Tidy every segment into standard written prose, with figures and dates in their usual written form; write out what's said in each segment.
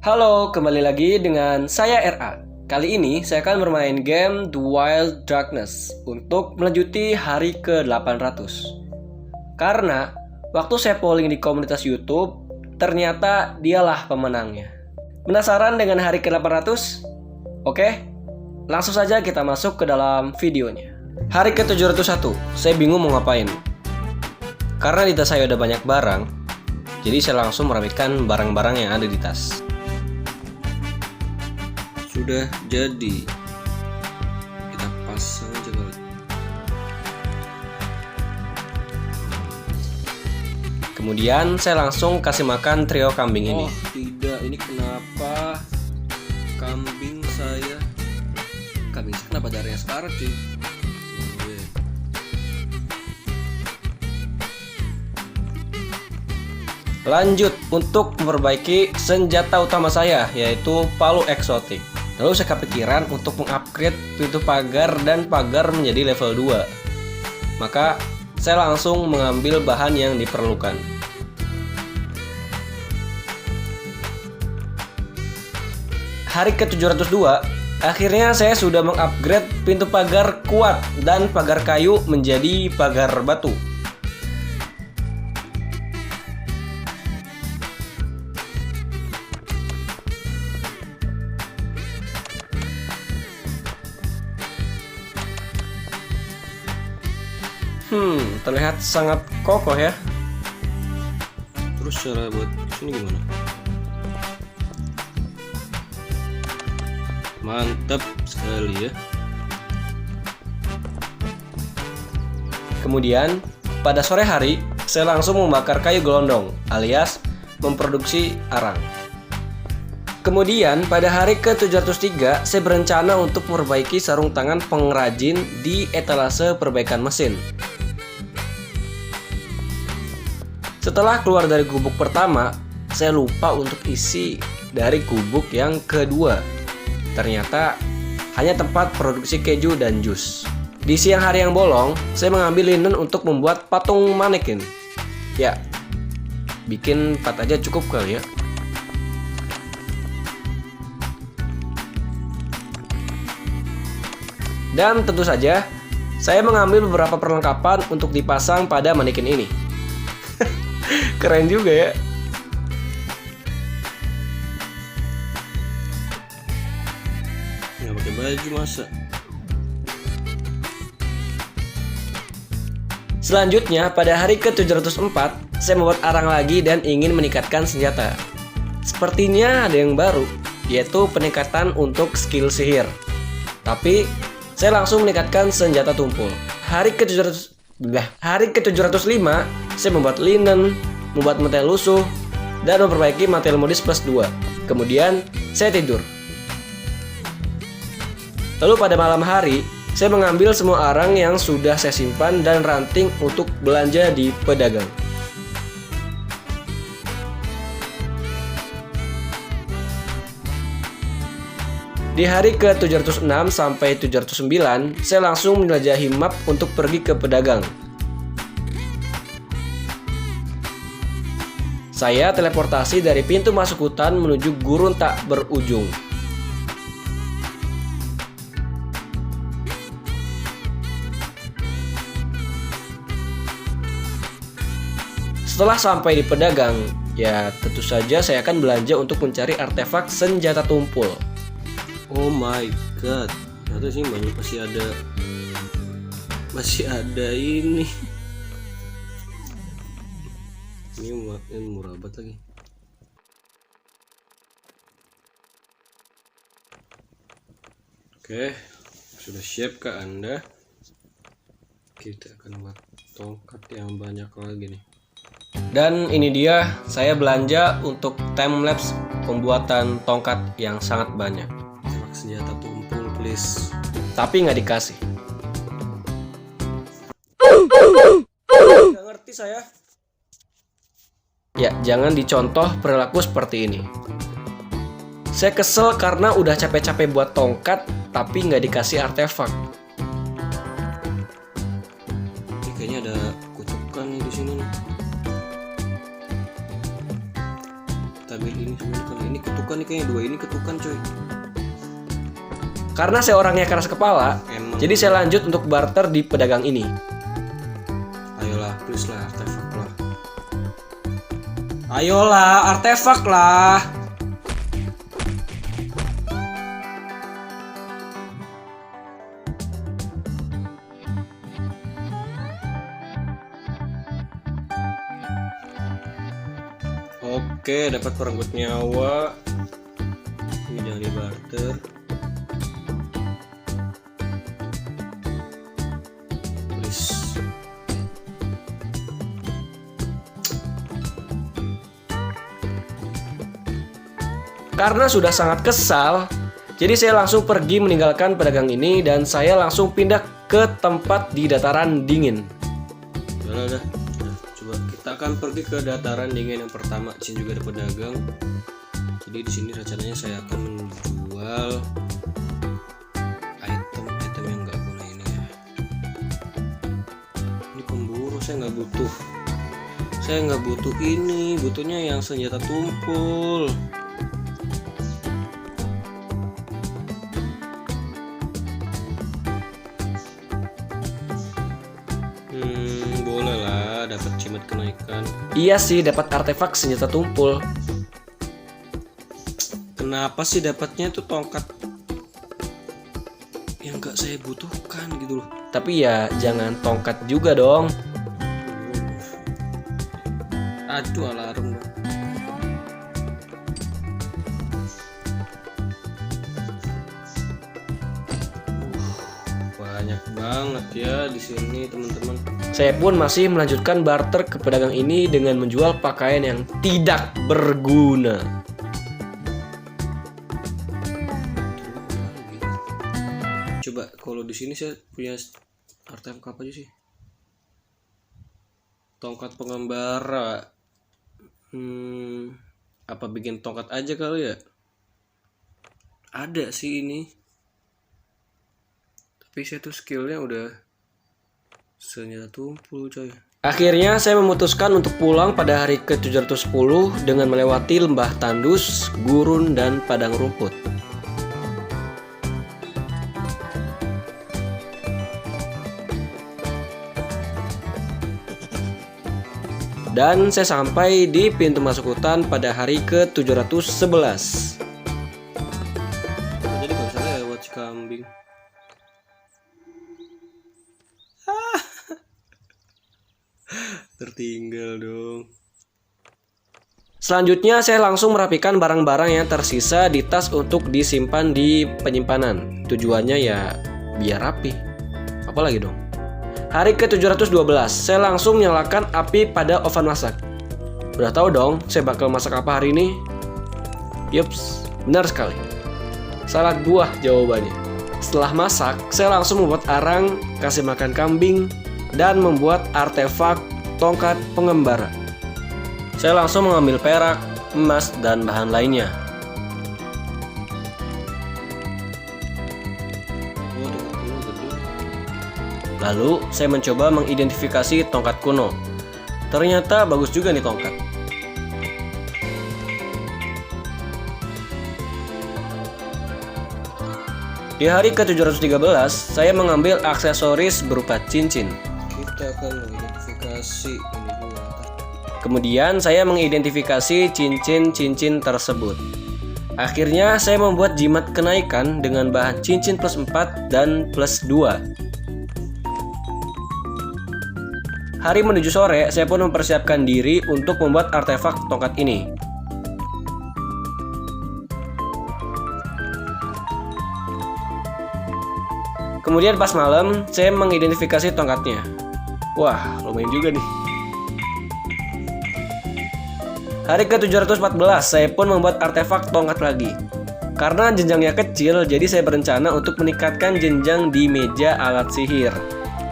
Halo, kembali lagi dengan saya RA. Kali ini saya akan bermain game The Wild Darkness untuk melanjuti hari ke-800. Karena waktu saya polling di komunitas YouTube, ternyata dialah pemenangnya. Penasaran dengan hari ke-800? Oke, langsung saja kita masuk ke dalam videonya. Hari ke-701, saya bingung mau ngapain. Karena di tas saya udah banyak barang, jadi saya langsung merapikan barang-barang yang ada di tas. Sudah jadi, kita pasang aja kali. Kemudian saya langsung kasih makan trio kambing ini. Oh tidak, ini kenapa kambing saya kenapa darahnya sekarat cuy? Lanjut untuk memperbaiki senjata utama saya, yaitu palu eksotik. Lalu saya kepikiran untuk mengupgrade pintu pagar dan pagar menjadi level 2. Maka saya langsung mengambil bahan yang diperlukan. Hari ke-702, akhirnya saya sudah mengupgrade pintu pagar kuat dan pagar kayu menjadi pagar batu. Terlihat sangat kokoh ya. Terus cara buat sini gimana? Mantap sekali ya. Kemudian pada sore hari saya langsung membakar kayu gelondong alias memproduksi arang. Kemudian pada hari ke-703 saya berencana untuk memperbaiki sarung tangan pengrajin di etalase perbaikan mesin. Setelah keluar dari gubuk pertama, saya lupa untuk isi dari gubuk yang kedua. Ternyata hanya tempat produksi keju dan jus. Di siang hari yang bolong, saya mengambil linen untuk membuat patung manekin. Ya, bikin 4 aja cukup kali ya. Dan tentu saja, saya mengambil beberapa perlengkapan untuk dipasang pada manekin ini. Keren juga ya. Nggak pakai baju masa. Selanjutnya pada hari ke-704 saya membuat arang lagi dan ingin meningkatkan senjata. Sepertinya ada yang baru, yaitu peningkatan untuk skill sihir. Tapi saya langsung meningkatkan senjata tumpul. Hari ke-705 saya membuat linen, membuat mantel lusuh, dan memperbaiki mantel modis plus 2. Kemudian saya tidur. Lalu pada malam hari saya mengambil semua arang yang sudah saya simpan dan ranting untuk belanja di pedagang. Di hari ke-706 sampai 709 saya langsung menjelajahi map untuk pergi ke pedagang. Saya teleportasi dari pintu masuk hutan menuju gurun tak berujung. Setelah sampai di pedagang, ya tentu saja saya akan belanja untuk mencari artefak senjata tumpul. Oh my god, ternyata sih banyak masih ada ini. Ini makin murah banget lagi. Oke, sudah siap kah Anda? Kita akan buat tongkat yang banyak lagi nih. Dan ini dia, saya belanja untuk timelapse pembuatan tongkat yang sangat banyak. Tembak senjata tumpul please. Tapi nggak dikasih. Nggak ngerti saya. Ya, jangan dicontoh perilaku seperti ini. Saya kesel karena udah capek-capek buat tongkat, tapi nggak dikasih artefak. Ini kayaknya ada kutukan nih di sini. Kita ambil ini semua, ini kutukan. ketukan nih, kayaknya 2 ini ketukan coy. Karena saya orangnya keras kepala, jadi saya lanjut untuk barter di pedagang ini. Ayolah, please lah, artefak lah. Ayolah, artefak lah. Oke, dapat perenggut nyawa. Ini jangan di barter. Please. Karena sudah sangat kesal, jadi saya langsung pergi meninggalkan pedagang ini dan saya langsung pindah ke tempat di dataran dingin. Udah. Coba kita akan pergi ke dataran dingin yang pertama. Di sini juga ada pedagang. Jadi di sini rencananya saya akan menjual item yang nggak guna ini ya. Ini pemburu, saya nggak butuh. Saya nggak butuh ini, butuhnya yang senjata tumpul. Boleh lah, dapat cimet kenaikan. Iya sih, dapat artefak senjata tumpul. Kenapa sih dapatnya tuh tongkat yang nggak saya butuhkan gitu loh. Tapi ya jangan tongkat juga dong. Aduh, alarm dong. Banyak banget ya di sini teman-teman. Saya pun masih melanjutkan barter ke pedagang ini dengan menjual pakaian yang tidak berguna. Coba kalau di sini saya punya artefak apa aja sih? Tongkat pengembara. Apa bikin tongkat aja kali ya? Ada sih ini. Tapi saya tuh skillnya udah senjata tumpul coy. Akhirnya saya memutuskan untuk pulang pada hari ke-710 dengan melewati lembah tandus, gurun, dan padang rumput. Dan saya sampai di pintu masuk hutan pada hari ke-711. Jadi gak usah lewat si kambing. Tertinggal dong. Selanjutnya saya langsung merapikan barang-barang yang tersisa di tas untuk disimpan di penyimpanan. Tujuannya ya biar rapi. Apalagi dong. Hari ke-712 saya langsung menyalakan api pada oven masak. Udah tahu dong saya bakal masak apa hari ini? Yups, benar sekali. Salad buah jawabannya. Setelah masak, saya langsung membuat arang, kasih makan kambing, dan membuat artefak tongkat pengembara. Saya langsung mengambil perak, emas, dan bahan lainnya. Lalu saya mencoba mengidentifikasi tongkat kuno. Ternyata bagus juga nih tongkat. Di hari ke-713 saya mengambil aksesoris berupa cincin. Kita akan mengidentifikasi ini dulu. Kemudian saya mengidentifikasi cincin-cincin tersebut. Akhirnya saya membuat jimat kenaikan dengan bahan cincin plus 4 dan plus 2. Hari menuju sore, saya pun mempersiapkan diri untuk membuat artefak tongkat ini. Kemudian pas malam, saya mengidentifikasi tongkatnya. Wah, lumayan juga nih. Hari ke-714, saya pun membuat artefak tongkat lagi. Karena jenjangnya kecil, jadi saya berencana untuk meningkatkan jenjang di meja alat sihir.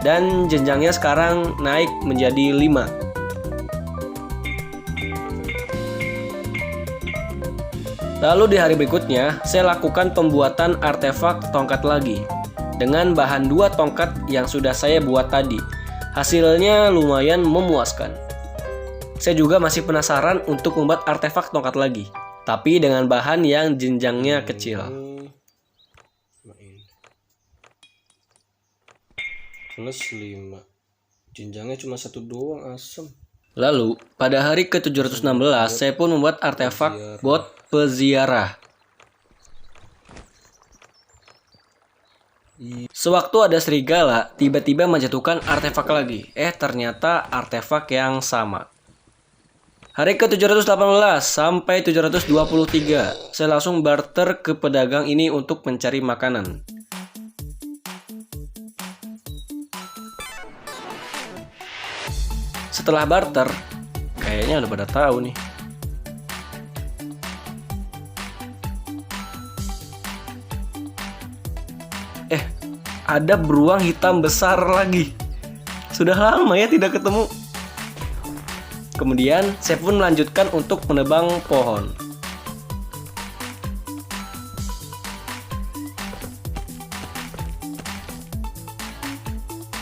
Dan jenjangnya sekarang naik menjadi 5. Lalu di hari berikutnya, saya lakukan pembuatan artefak tongkat lagi dengan bahan 2 tongkat yang sudah saya buat tadi. Hasilnya lumayan memuaskan. Saya juga masih penasaran untuk membuat artefak tongkat lagi. tapi dengan bahan yang jenjangnya kecil. Plus 5. Jenjangnya cuma 1 doang, asem. Lalu, pada hari ke-716, saya pun membuat artefak bot peziarah. Sewaktu ada serigala, tiba-tiba menjatuhkan artefak lagi. Ternyata artefak yang sama. Hari ke-718 sampai 723, saya langsung barter ke pedagang ini untuk mencari makanan. Setelah barter, kayaknya udah pada tahu nih. Ada beruang hitam besar lagi. Sudah lama ya tidak ketemu. Kemudian saya pun melanjutkan untuk menebang pohon.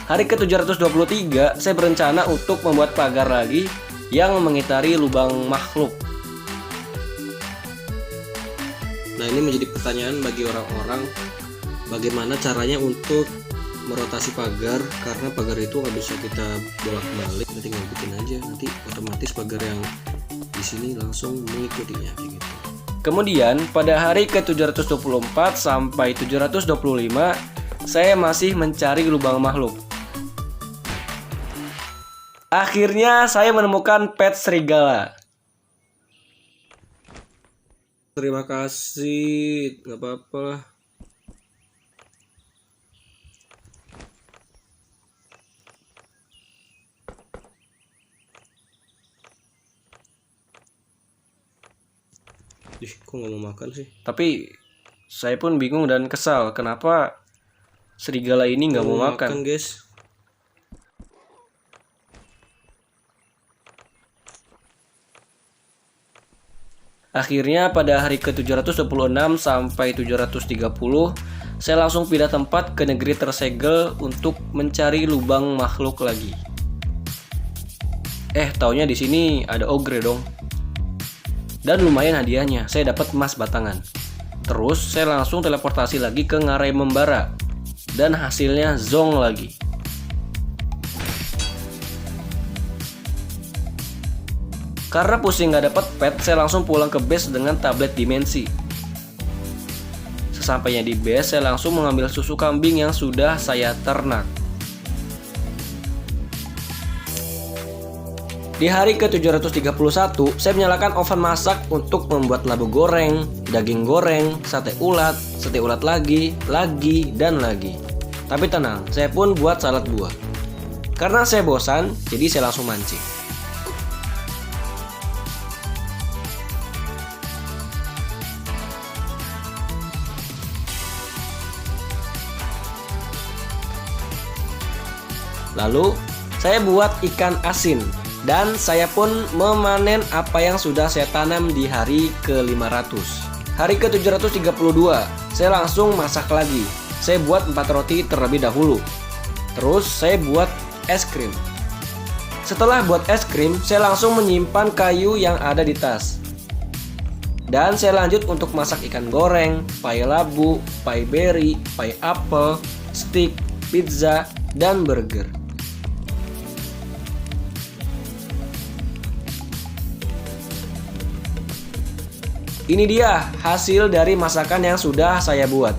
Hari ke-723, saya berencana untuk membuat pagar lagi yang mengitari lubang makhluk. Nah, ini menjadi pertanyaan bagi orang-orang, bagaimana caranya untuk merotasi pagar, karena pagar itu nggak bisa kita bolak-balik, nanti tinggal bikin aja, nanti otomatis pagar yang di sini langsung mengikutinya kayak gitu. Kemudian pada hari ke-724 sampai 725, saya masih mencari lubang makhluk. Akhirnya saya menemukan pet serigala. Terima kasih, nggak apa-apa lah. Kok nggak mau makan sih? Tapi saya pun bingung dan kesal kenapa serigala ini nggak mau makan. Guys. Akhirnya pada hari ke-726 sampai 730, saya langsung pindah tempat ke negeri tersegel untuk mencari lubang makhluk lagi. Taunya di sini ada ogre dong. Dan lumayan hadiahnya, saya dapat emas batangan. Terus saya langsung teleportasi lagi ke Ngarai Membara. Dan hasilnya zong lagi. Karena pusing gak dapet pet, saya langsung pulang ke base dengan tablet dimensi. Sesampainya di base, saya langsung mengambil susu kambing yang sudah saya ternak. Di hari ke-731, saya menyalakan oven masak untuk membuat labu goreng, daging goreng, sate ulat lagi, dan lagi. Tapi tenang, saya pun buat salad buah. Karena saya bosan, jadi saya langsung mancing. Lalu, saya buat ikan asin. Dan saya pun memanen apa yang sudah saya tanam di hari ke-500. Hari ke-732, saya langsung masak lagi. Saya buat 4 roti terlebih dahulu. Terus saya buat es krim. Setelah buat es krim, saya langsung menyimpan kayu yang ada di tas. Dan saya lanjut untuk masak ikan goreng, pai labu, pai berry, pai apel, steak, pizza, dan burger. Ini dia hasil dari masakan yang sudah saya buat.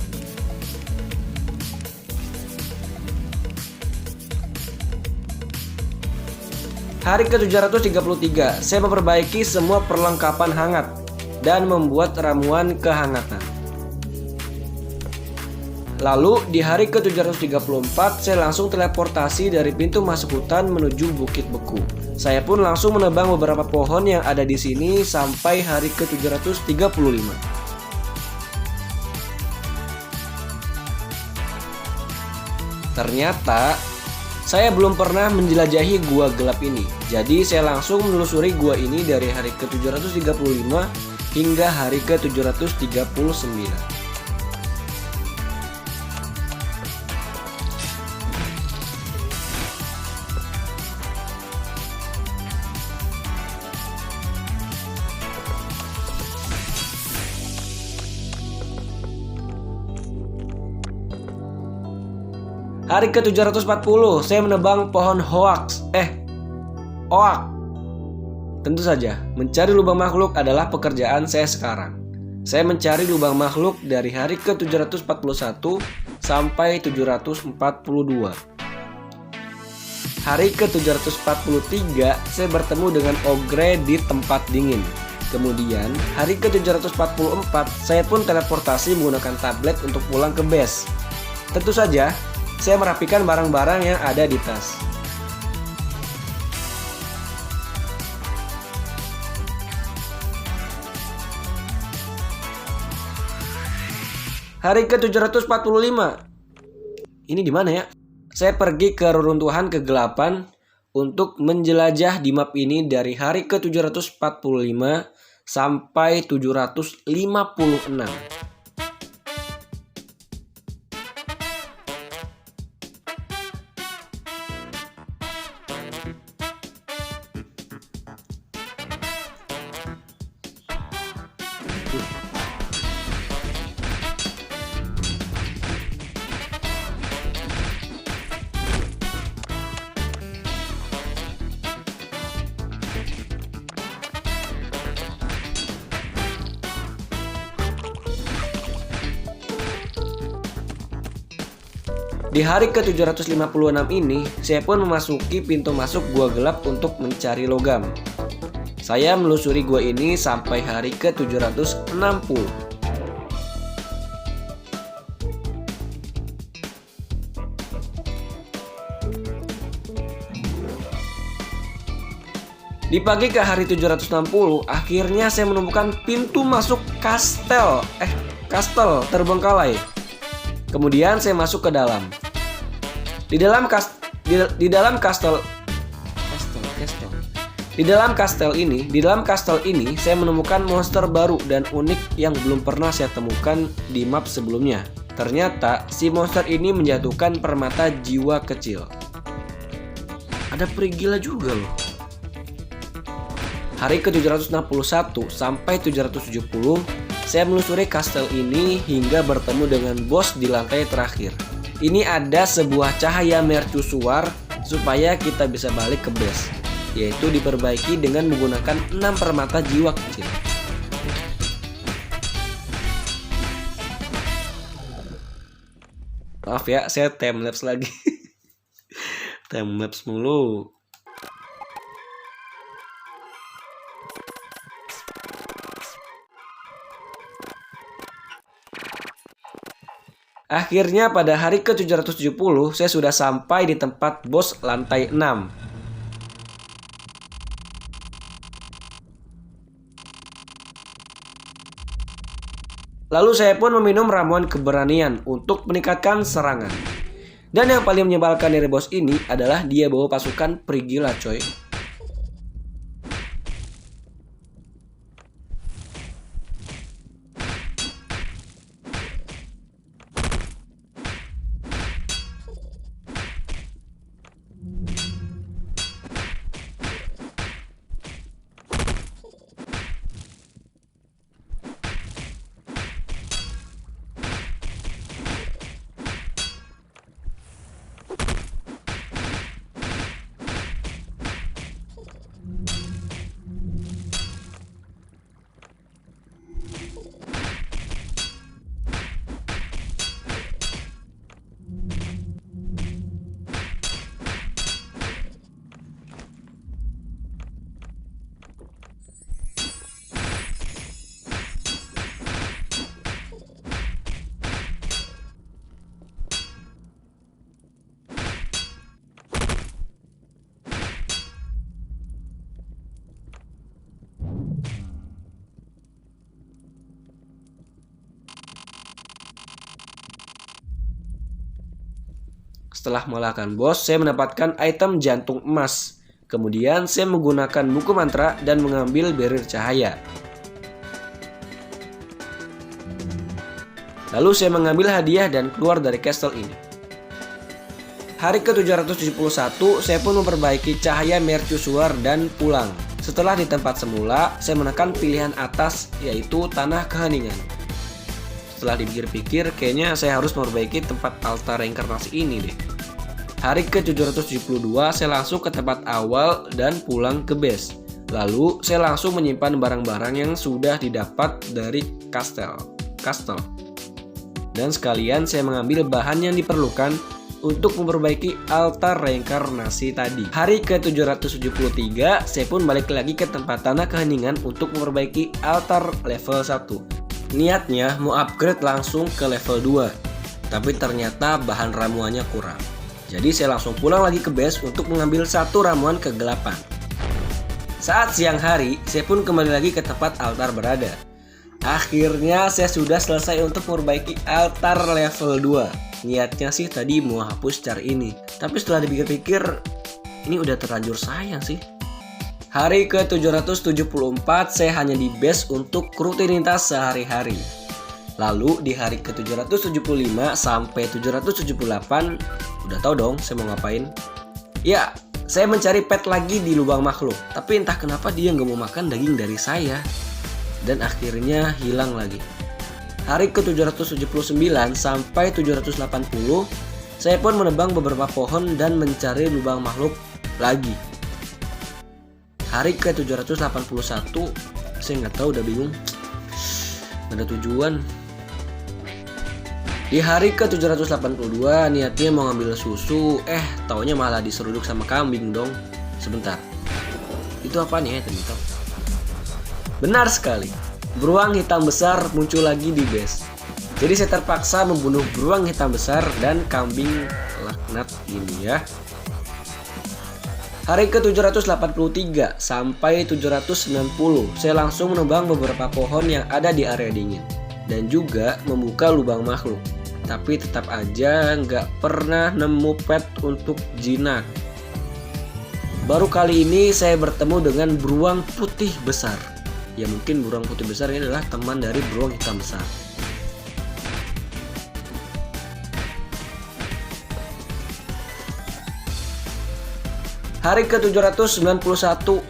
Hari ke-733, saya memperbaiki semua perlengkapan hangat dan membuat ramuan kehangatan. Lalu di hari ke-734, saya langsung teleportasi dari pintu masuk hutan menuju Bukit Beku. Saya pun langsung menebang beberapa pohon yang ada di sini sampai hari ke-735. Ternyata saya belum pernah menjelajahi gua gelap ini. Jadi saya langsung menelusuri gua ini dari hari ke-735 hingga hari ke-739. Hari ke-740 saya menebang pohon oak. Tentu saja, mencari lubang makhluk adalah pekerjaan saya sekarang. Saya mencari lubang makhluk dari hari ke-741 sampai 742. Hari ke-743 saya bertemu dengan ogre di tempat dingin. Kemudian hari ke-744 saya pun teleportasi menggunakan tablet untuk pulang ke base. Tentu saja, saya merapikan barang-barang yang ada di tas. Hari ke-745. Ini di mana ya? Saya pergi ke reruntuhan kegelapan untuk menjelajah di map ini dari hari ke-745 sampai 756. Di hari ke-756 ini, saya pun memasuki pintu masuk gua gelap untuk mencari logam. Saya melusuri gua ini sampai hari ke-760. Di pagi ke hari 760, akhirnya saya menemukan pintu masuk kastel terbengkalai. Kemudian saya masuk ke dalam. Di dalam kastel ini saya menemukan monster baru dan unik yang belum pernah saya temukan di map sebelumnya. Ternyata si monster ini menjatuhkan permata jiwa kecil. Ada perigila juga loh. Hari ke-761 sampai 770 saya melusuri kastel ini hingga bertemu dengan bos di lantai terakhir. Ini ada sebuah cahaya mercusuar supaya kita bisa balik ke base, yaitu diperbaiki dengan menggunakan 6 permata jiwa kecil. Maaf ya, saya timelapse lagi. Timelapse mulu. Akhirnya pada hari ke-770 saya sudah sampai di tempat bos lantai 6. Lalu saya pun meminum ramuan keberanian untuk meningkatkan serangan. Dan yang paling menyebalkan dari bos ini adalah dia bawa pasukan perigila coy. Setelah mengalahkan bos, saya mendapatkan item jantung emas. Kemudian saya menggunakan buku mantra dan mengambil barrier cahaya. Lalu saya mengambil hadiah dan keluar dari castle ini. Hari ke-771, saya pun memperbaiki cahaya mercusuar dan pulang. Setelah di tempat semula, saya menekan pilihan atas, yaitu tanah keheningan. Setelah dipikir-pikir, kayaknya saya harus memperbaiki tempat altar reinkarnasi ini deh. hari ke-772 saya langsung ke tempat awal dan pulang ke base. Lalu saya langsung menyimpan barang-barang yang sudah didapat dari kastel. Dan sekalian saya mengambil bahan yang diperlukan untuk memperbaiki altar reinkarnasi tadi. Hari ke-773 saya pun balik lagi ke tempat tanah keheningan untuk memperbaiki altar level 1. Niatnya mau upgrade langsung ke level 2, tapi ternyata bahan ramuannya kurang. Jadi saya langsung pulang lagi ke base untuk mengambil satu ramuan kegelapan. Saat siang hari, saya pun kembali lagi ke tempat altar berada. Akhirnya saya sudah selesai untuk memperbaiki altar level 2. Niatnya sih tadi mau hapus cara ini, tapi setelah dipikir-pikir ini udah terlanjur sayang sih. Hari ke-774 saya hanya di base untuk rutinitas sehari-hari. Lalu di hari ke-775 sampai 778 udah tahu dong saya mau ngapain. Ya, saya mencari pet lagi di lubang makhluk, tapi entah kenapa dia nggak mau makan daging dari saya. Dan akhirnya hilang lagi. Hari ke-779 sampai 780 saya pun menebang beberapa pohon dan mencari lubang makhluk lagi. Hari ke-781 saya nggak tahu, udah bingung, nggak ada tujuan. Di hari ke-782 niatnya mau ngambil susu, taunya malah diseruduk sama kambing dong. Sebentar, itu apa nih ya teman-teman? Benar sekali, beruang hitam besar muncul lagi di base. Jadi saya terpaksa membunuh beruang hitam besar dan kambing laknat ini ya. Hari ke-783 sampai 790 saya langsung menebang beberapa pohon yang ada di area dingin dan juga membuka lubang makhluk. Tapi tetap aja nggak pernah nemu pet untuk jinak. Baru kali ini saya bertemu dengan beruang putih besar. Ya mungkin beruang putih besar ini adalah teman dari beruang hitam besar. Hari ke-791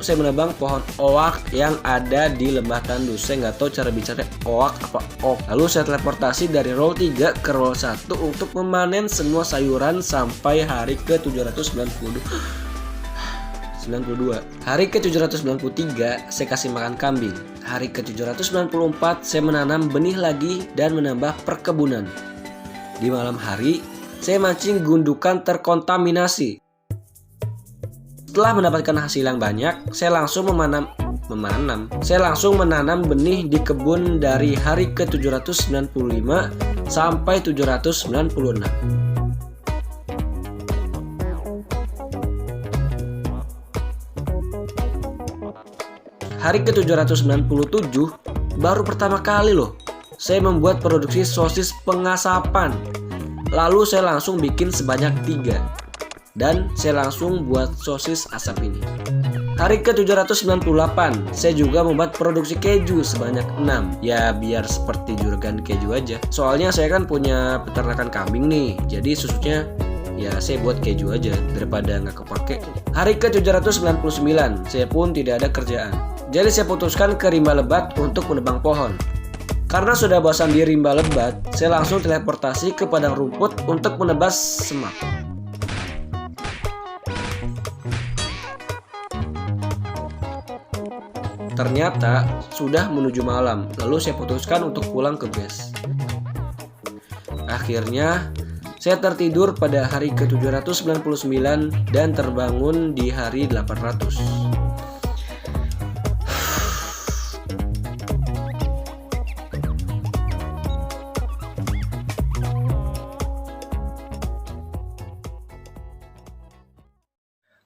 saya menebang pohon oak yang ada di lembah tandus. Saya nggak tahu cara bicara oak apa ok. Lalu saya teleportasi dari roll 3 ke roll 1 untuk memanen semua sayuran sampai hari ke-792. Hari ke-793 saya kasih makan kambing. Hari ke-794 saya menanam benih lagi dan menambah perkebunan. Di malam hari saya mancing gundukan terkontaminasi. Setelah mendapatkan hasil yang banyak, saya langsung menanam benih di kebun dari hari ke-795 sampai 796. Hari ke-797 baru pertama kali loh saya membuat produksi sosis pengasapan. Lalu saya langsung bikin sebanyak 3 dan saya langsung buat sosis asap ini. Hari ke-798 saya juga membuat produksi keju sebanyak 6. Ya biar seperti juragan keju aja. Soalnya saya kan punya peternakan kambing nih, jadi susunya ya saya buat keju aja daripada nggak kepake. Hari ke-799 saya pun tidak ada kerjaan. Jadi saya putuskan ke rimba lebat untuk menebang pohon. Karena sudah bosan di rimba lebat, saya langsung teleportasi ke padang rumput untuk menebas semak. Ternyata sudah menuju malam, lalu saya putuskan untuk pulang ke base. Akhirnya saya tertidur pada hari ke-799 dan terbangun di hari 800.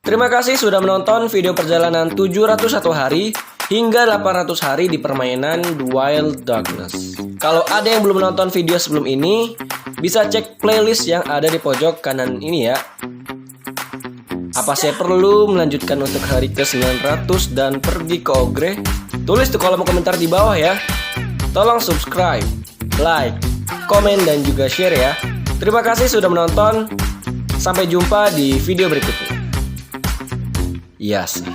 Terima kasih sudah menonton video perjalanan 701 hari hingga 800 hari di permainan The Wild Darkness. Kalau ada yang belum menonton video sebelum ini, bisa cek playlist yang ada di pojok kanan ini ya. Apa saya perlu melanjutkan untuk hari ke-900 dan pergi ke Ogre? Tulis di kolom komentar di bawah ya. Tolong subscribe, like, komen, dan juga share ya. Terima kasih sudah menonton. Sampai jumpa di video berikutnya. Iya sih.